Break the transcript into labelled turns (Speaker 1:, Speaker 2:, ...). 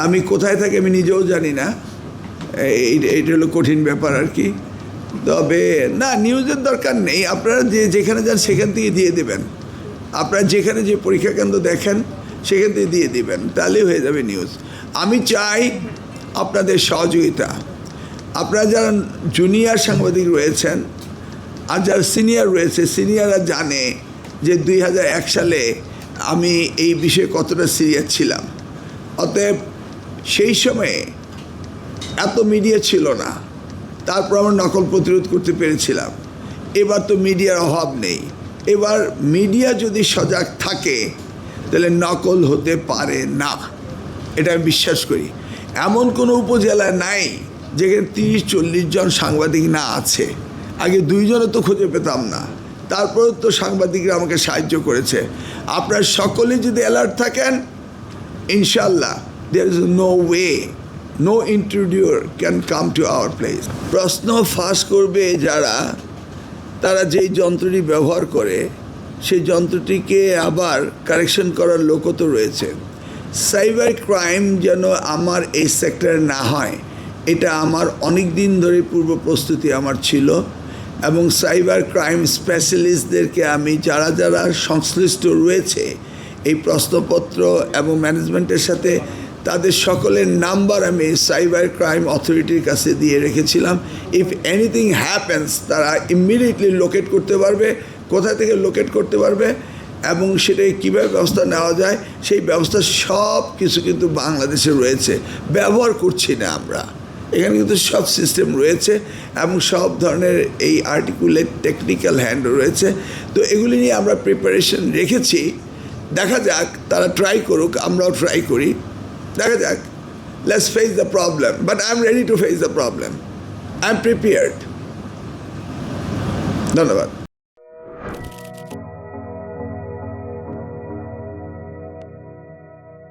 Speaker 1: আমি কোথায় থাকি আমি নিজেও জানি না, এইটা হলো কঠিন ব্যাপার আর কি। তবে না, নিউজের দরকার নেই, আপনারা যেখানে যান সেখান থেকে দিয়ে দেবেন, আপনারা যেখানে যে পরীক্ষা কেন্দ্র দেখেন সেখান থেকে দিয়ে দিবেন, তাহলেই হয়ে যাবে নিউজ। আমি চাই আপনাদের সহযোগিতা। আপনারা যারা জুনিয়র সাংবাদিক রয়েছেন আর যারা সিনিয়র রয়েছে, সিনিয়ররা জানে যে 2001 সালে আমি এই বিষয়ে কতটা সিরিয়াস ছিলাম। অতএব সেই সময়ে এত মিডিয়া ছিল না, তারপর আমরা নকল প্রতিরোধ করতে পেরেছিলাম। এবার তো মিডিয়ার অভাব নেই, এবার মিডিয়া যদি সজাগ থাকে তাহলে নকল হতে পারে না, এটা আমি বিশ্বাস করি। এমন কোনো উপজেলা নাই যেখানে 30-40 জন সাংবাদিক না আছে। আগে 2 জনও তো খুঁজে পেতাম না, তারপরেও তো সাংবাদিকরা আমাকে সাহায্য করেছে। আপনারা সকলে যদি অ্যালার্ট থাকেন, ইনশাল্লাহ there is no way, no intruder can come to our place. প্রশ্ন ফাঁস করবে যারা, তারা যেই যন্ত্রটি ব্যবহার করে সেই যন্ত্রটিকে আবার কারেকশন করার লোকও তো রয়েছে। সাইবার ক্রাইম যেন আমার এই সেক্টরে না হয়, এটা আমার অনেক দিন ধরে পূর্ব প্রস্তুতি আমার ছিল। এবং সাইবার ক্রাইম স্পেশালিস্টদেরকে আমি যারা যারা সংশ্লিষ্ট রয়েছে এই প্রশ্নপত্র এবং ম্যানেজমেন্টের সাথে, তাদের সকলের নাম্বার আমি সাইবার ক্রাইম অথরিটির কাছে দিয়ে রেখেছিলাম। ইফ এনিথিং হ্যাপেন্স তারা ইমিডিয়েটলি লোকেট করতে পারবে, কোথা থেকে লোকেট করতে পারবে এবং সেটাকে কীভাবে ব্যবস্থা নেওয়া যায় সেই ব্যবস্থা সব কিছু কিন্তু বাংলাদেশে রয়েছে। ব্যবহার করছি না আমরা, এখানে কিন্তু সব সিস্টেম রয়েছে এবং সব ধরনের এই আর্টিকুলেট টেকনিক্যাল হ্যান্ড রয়েছে। তো এগুলি নিয়ে আমরা প্রিপারেশন রেখেছি। দেখা যাক, তারা ট্রাই করুক, আমরাও ট্রাই করি, দেখা যাক। Let's face the problem, but I am ready to face the problem, I am prepared. ধন্যবাদ।